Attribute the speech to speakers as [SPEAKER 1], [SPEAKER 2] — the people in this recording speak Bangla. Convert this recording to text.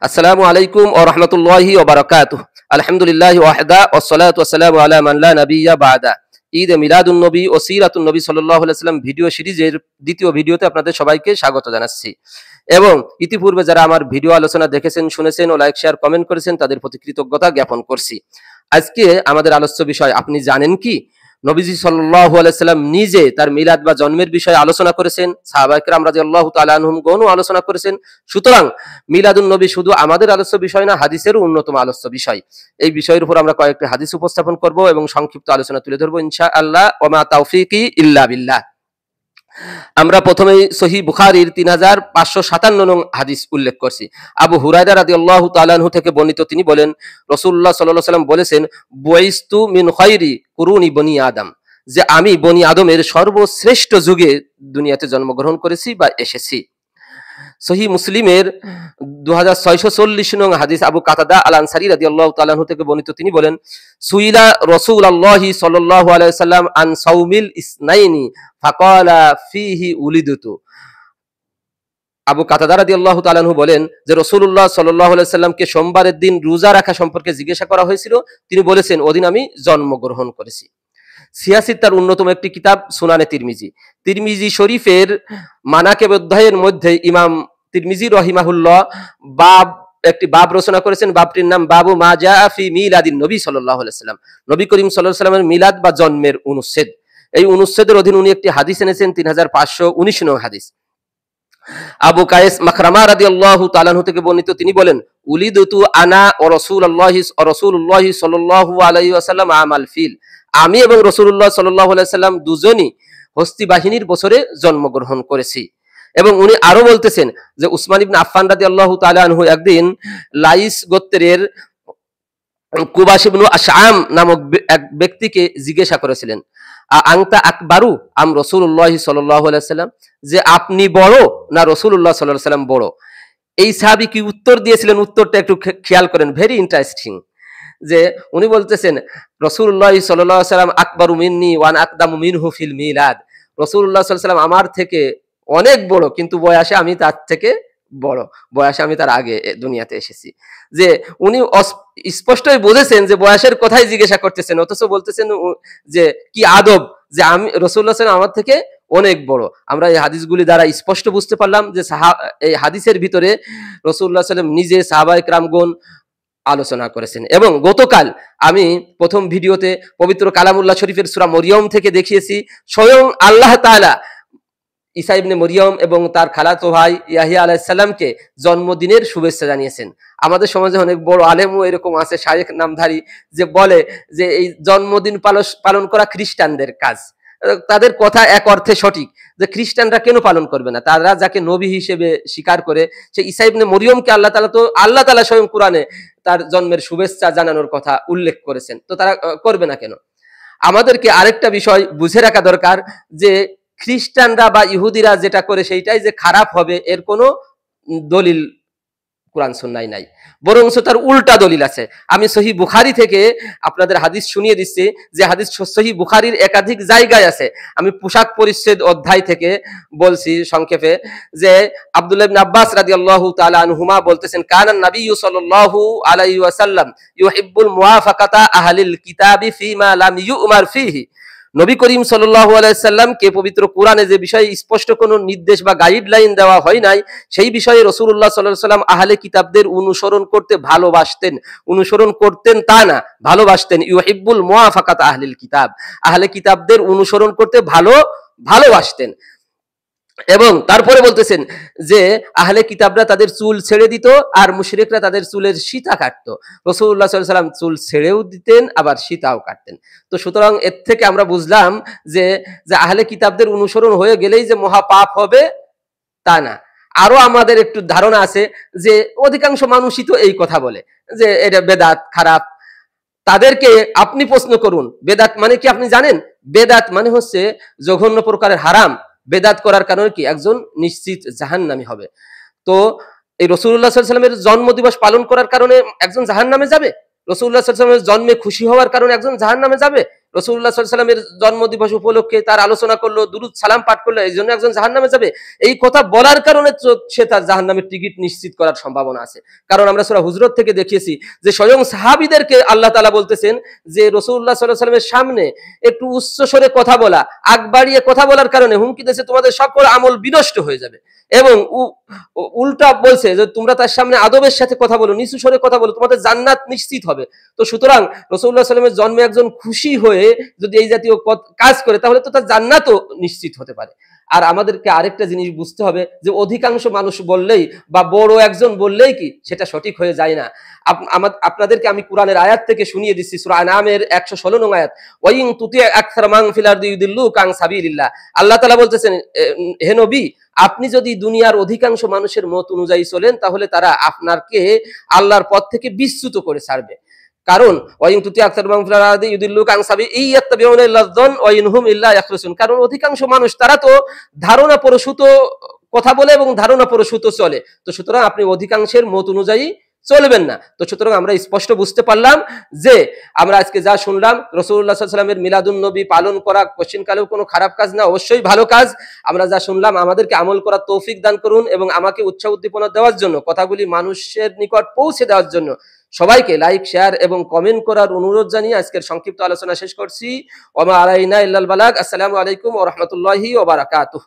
[SPEAKER 1] আসসালামু আলাইকুম ওয়া রাহমাতুল্লাহি ওয়া বারাকাতুহু। আলহামদুলিল্লাহি ওয়াহদা ওয়াসসালাতু ওয়াসসালামু আলা মান লা নাবিয়্যা বা'দা। ঈদে মিলাদুন নবী ও সিরাতুন নবী সাল্লাল্লাহু আলাইহি ওয়াসাল্লাম ভিডিও সিরিজের দ্বিতীয় ভিডিওতে আপনাদের সবাইকে স্বাগত জানাচ্ছি। এবং ইতিপূর্বে যারা আমার ভিডিও আলোচনা দেখেছেন, শুনেছেন ও লাইক, শেয়ার, কমেন্ট করেছেন তাদের প্রতি কৃতজ্ঞতা জ্ঞাপন করছি। আজকে আমাদের আলোচ্য বিষয়, আপনি জানেন কি? নবীজি সাল্লাল্লাহু আলাইহি ওয়াসাল্লাম নিজে তার মিলাদ বা জন্মের বিষয়ে আলোচনা করেছেন, সাহাবায়ে কেরাম রাদিয়াল্লাহু তাআলা আনহুম গণও আলোচনা করেছেন। সুতরাং মিলাদুন নবী শুধু আমাদের আলোচ্য বিষয় না, হাদিসেরও অন্যতম আলোচ্য বিষয়। এই বিষয়ের উপর আমরা কয়েকটি হাদিস উপস্থাপন করব এবং সংক্ষিপ্ত আলোচনা তুলে ধরবো ইনশাআল্লাহ। ওয়া মা তাওফীকি ইল্লা বিল্লাহ। আমরা প্রথমেই সহিহ বুখারীর 3557 নং হাদিস উল্লেখ করছি। আবু হুরায়রা রাদিয়াল্লাহু তাআলা আনহু থেকে বর্ণিত, তিনি বলেন, রাসূলুল্লাহ সাল্লাল্লাহু আলাইহি ওয়াসাল্লাম বলেছেন, বুইস্তু মিন খায়রি কুরুনি বনি আদম, যে আমি বনি আদমের সর্বশ্রেষ্ঠ যুগে দুনিয়াতে জন্মগ্রহণ করেছি বা এসেছি। সহিহ মুসলিমের 2640 নং হাদিস, আবু কাতাদা আল আনসারী রাদিয়াল্লাহু তাআলা আনহু থেকে বর্ণিত, তিনি বলেন, সুইলা রাসূলুল্লাহ সাল্লাল্লাহু আলাইহি ওয়াসাল্লাম আন সাওমিল ইসনাইনি ফাকালা ফিহি উলিদতু। আবু কাতাদা রাদিয়াল্লাহু তাআলা আনহু বলেন যে রাসূলুল্লাহ সাল্লাল্লাহু আলাইহি ওয়াসাল্লামকে সোমবারের দিন রোজা রাখা সম্পর্কে জিজ্ঞাসা করা হয়েছিল। তিনি বলেছেন, ওদিন আমি জন্মগ্রহণ করেছি। সিয়াসিত্তার অন্যতম একটি কিতাব সুনানে তিরমিজি, তিরমিজি শরীফের মানাকিব অধ্যায়ের মধ্যে ইমাম তিরমিজি রহিমাহুল্লাহ একটি বাব রচনা করেছেন। বাবটির নাম বাবু মা জাআ ফি মিলাদিন নবী সাল্লাল্লাহু আলাইহি ওয়াসাল্লাম, নবী করিম সাল্লাল্লাহু আলাইহি ওয়াসাল্লামের মিলাদ বা জন্মের অনুচ্ছেদ। এই অনুচ্ছেদের অধীন উনি একটি হাদিস এনেছেন, 3519 নং হাদিস। আবু কায়েস মাখরামা রাদিয়াল্লাহু তাআলা আনহু থেকে বর্ণিত, তিনি বলেন, উলিদতু আনা ওয়া রাসূলুল্লাহ সাল্লাল্লাহু আলাইহি ওয়াসাল্লাম আমাল ফিল, আমি এবং রাসূলুল্লাহ সাল্লাল্লাহু আলাইহি ওয়াসাল্লাম দুজনই হস্তি বাহিনীর বছরে জন্মগ্রহণ করেছি। এবং উনি আরো বলতেছেন যে উসমান ইবনে আফফান রাদিয়াল্লাহু তাআলা আনহু একদিন লাইস গোত্রের কুবাশ ইবনে আশআম নামক এক ব্যক্তিকে জিজ্ঞাসা করেছিলেন, আনতা আকবারু আম রাসূলুল্লাহ সাল্লাল্লাহু আলাইহি ওয়াসাল্লাম, যে আপনি বড় না রাসূলুল্লাহ সাল্লাল্লাহু আলাইহি ওয়াসাল্লাম বড়? এই সাহাবী কি উত্তর দিয়েছিলেন, উত্তরটা একটু খেয়াল করেন, ভেরি ইন্টারেস্টিং। যে উনি বলতেছেন, রাসূলুল্লাহ সাল্লাল্লাহু আলাইহি ওয়াসাল্লাম আকবারু মিন্নি ওয়া আনা আকদামু মিনহু ফিল মিলাদ, রাসূলুল্লাহ সাল্লাল্লাহু আলাইহি ওয়াসাল্লাম আমার থেকে অনেক বড়, কিন্তু বয়সে আমি তার থেকে বড়, বয়সে আমি তার আগে দুনিয়াতে এসেছি। যে উনি স্পষ্টই বুঝেছেন যে বয়সের কথাই জিজ্ঞাসা করতেছেন, অথচ বলতেছেন যে কি আদব, যে আমি রাসূলুল্লাহ সাল্লাল্লাহু আলাইহি ওয়াসাল্লাম আমার থেকে অনেক বড়। আমরা এই হাদিসগুলি দ্বারা স্পষ্ট বুঝতে পারলাম যে এই হাদিসের ভিতরে রাসূলুল্লাহ সাল্লাল্লাহু আলাইহি ওয়াসাল্লাম নিজে, সাহাবায়ে কেরামগণ আলোচনা করেছেন। এবং গতকাল আমি প্রথম ভিডিওতে পবিত্র কালামুল্লাহ শরীফের সূরা মরিয়ম থেকে দেখিয়েছি, স্বয়ং আল্লাহ তাআলা ঈসা ইবনে মরিয়ম এবং তার খালাতো ভাই ইয়াহিয়া আলাইহিস সালামকে জন্মদিনের শুভেচ্ছা জানিয়েছেন। আমাদের সমাজে অনেক বড় আলেমও এরকম আছে, শায়েখ নামধারী, যে বলে যে এই জন্মদিন পালন করা খ্রিস্টানদের কাজ। তাদের কথা এক অর্থে সঠিক, যে খ্রিস্টানরা কেন পালন করবে না? তারা যাকে নবী হিসেবে স্বীকার করে, সে ঈসা ইবনে মরিয়মকে আল্লাহ তাআলা স্বয়ং কুরআনে তার জন্মের শুভেচ্ছা জানানোর কথা উল্লেখ করেছেন, তো তারা করবে না কেন? আমাদেরকে আরেকটা বিষয় বুঝে রাখা দরকার, যে খ্রিস্টানরা বা ইহুদিরা যেটা করে সেইটাই যে খারাপ হবে, এর কোনো দলিল কুরআন সুন্নাহয় নাই, বরঞ্চ তার উল্টা দলিল আছে। আমি সহিহ বুখারী থেকে আপনাদের হাদিস শুনিয়ে দিচ্ছি, যে হাদিস সহিহ বুখারীর একাধিক জায়গায় আছে। আমি পোশাক পরিচ্ছেদ অধ্যায় থেকে বলছি সংক্ষেপে, যে আব্দুল্লাহ ইবনে আব্বাস রাদিয়াল্লাহু তাআলা আনহুমা বলতেছেন, কানান নাবিয়্যু সাল্লাল্লাহু আলাইহি ওয়াসাল্লাম ইউহিব্বুল মুওয়াফাকাতা আহলিল কিতাবি ফিমা লাম ইউমার ফিহি, নবী করিম সাল্লাল্লাহু আলাইহি ওয়াসাল্লামকে পবিত্র কোরআনে যে বিষয়ে স্পষ্ট কোনো নির্দেশ বা গাইডলাইন দেওয়া হয় নাই, সেই বিষয়ে রাসূলুল্লাহ সাল্লাল্লাহু আলাইহি ওয়াসাল্লাম আহলে কিতাবদের অনুসরণ করতে ভালোবাসতেন। অনুসরণ করতেন তা না, ভালোবাসতেন। ইউহিব্বুল মুওয়াফাকাত আহলিল কিতাব, আহলে কিতাবদের অনুসরণ করতে ভালোবাসতেন। এবং তারপরে বলতেছেন যে আহলে কিতাবরা তাদের চুল ছেড়ে দিত আর মুশরিকরা তাদের চুলের সীতা কাটতো। রাসূলুল্লাহ সাল্লাল্লাহু আলাইহি ওয়াসাল্লাম চুল ছেড়েও দিতেন, আবার সীতাও কাটতেন। তো সুতরাং এর থেকে আমরা বুঝলাম যে আহলে কিতাবদের অনুসরণ হয়ে গেলেই যে মহা পাপ হবে তা না। আরো আমাদের একটু ধারণা আছে যে অধিকাংশ মানুষই তো এই কথা বলে যে এটা বেদাত, খারাপ। তাদেরকে আপনি প্রশ্ন করুন, বেদাত মানে কি আপনি জানেন? বেদাত মানে হচ্ছে জঘন্য প্রকারের হারাম। বেদাত করার কারণে কি একজন নিশ্চিত জাহান্নামী হবে। তো এই রাসূলুল্লাহ সাল্লাল্লাহু আলাইহি ওয়াসাল্লামের জন্মদিবস পালন করার কারণে একজন জাহান্নামে যাবে? রাসূলুল্লাহ সাল্লাল্লাহু আলাইহি ওয়াসাল্লামের জন্মে খুশি হওয়ার কারণে একজন জাহান্নামে যাবে? রাসূলুল্লাহ সাল্লাল্লাহু আলাইহি ওয়াসাল্লামের জন্মদিবস উপলক্ষে তার আলোচনা করলো, দুরূদ সালাম পাঠ করলো, এই জন্য একজন জাহান্নামে যাবে? এই কথা বলার কারণে সে তার জাহান্নামের টিকিট নিশ্চিত করার সম্ভাবনা আছে। কারণ আমরা সূরা হুজরাত থেকে দেখিয়েছি যে স্বয়ং সাহাবীদেরকে আল্লাহ তাআলা বলতেছেন যে রাসূলুল্লাহ সাল্লাল্লাহু আলাইহি ওয়াসাল্লামের সামনে একটু উচ্চ স্বরে কথা বলা, আগ বাড়িয়ে কথা বলার কারণে হুমকি দিয়েছে তোমাদের সকল আমল বিনষ্ট হয়ে যাবে। এবং উল্টা বলছে যে তোমরা তার সামনে আদবের সাথে কথা বলো, নিচু স্বরে কথা বলো, তোমাদের জান্নাত নিশ্চিত হবে। তো সুতরাং রাসূলুল্লাহ সাল্লাল্লাহু আলাইহি ওয়াসাল্লামের জন্মে একজন খুশি হয়ে যদি এই জাতীয় কাজ করে তাহলে তো তার জান্নাতও নিশ্চিত হতে পারে। আর আমাদেরকে আরেকটা জিনিস বুঝতে হবে যে অধিকাংশ মানুষ বললেই বা বড় একজন বললেই কি সেটা সঠিক হয়ে যায় না। আপনাদেরকে আমি কোরআনের আয়াত থেকে শুনিয়ে দিচ্ছি, সূরা আনআমের 116 নং আয়াত, ওয়াইন তুতি আকসার মান ফিল আরদি ইউদিল্লুকা আন সাবিলিল্লাহ। আল্লাহ তাআলা বলতেছেন, হে নবী, আপনি যদি দুনিয়ার অধিকাংশ মানুষের মত অনুযায়ী চলেন তাহলে তারা আপনাকে আল্লাহর পথ থেকে বিচ্যুত করে ছাড়বে। কারণ কারণ অধিকাংশ মানুষ তারা তো ধারণা প্রসূত কথা বলে এবং ধারণা প্রসূত চলে। তো সুতরাং আপনি অধিকাংশের মত অনুযায়ী চলবেন না। তো সুতরাং আমরা স্পষ্ট বুঝতে পারলাম যে আমরা আজকে যা শুনলাম, রাসূলুল্লাহ সাল্লাল্লাহু আলাইহি ওয়াসাল্লামের মিলাদুন নবী পালন করা কোশ্চিনকালেও কোনো খারাপ কাজ না, অবশ্যই ভালো কাজ। আমরা যা শুনলাম আমাদেরকে আমল করার তৌফিক দান করুন এবং আমাকে উৎসাহ উদ্দীপনা দেওয়ার জন্য, কথাগুলি মানুষের নিকট পৌঁছে দেওয়ার জন্য সবাইকে লাইক, শেয়ার এবং কমেন্ট করার অনুরোধ জানিয়ে আজকের সংক্ষিপ্ত আলোচনা শেষ করছি। ওয়া মা আলাইনা ইল্লাল বালাগ। আসসালামু আলাইকুম ওয়া রাহমাতুল্লাহি ওয়া বারাকাতুহু।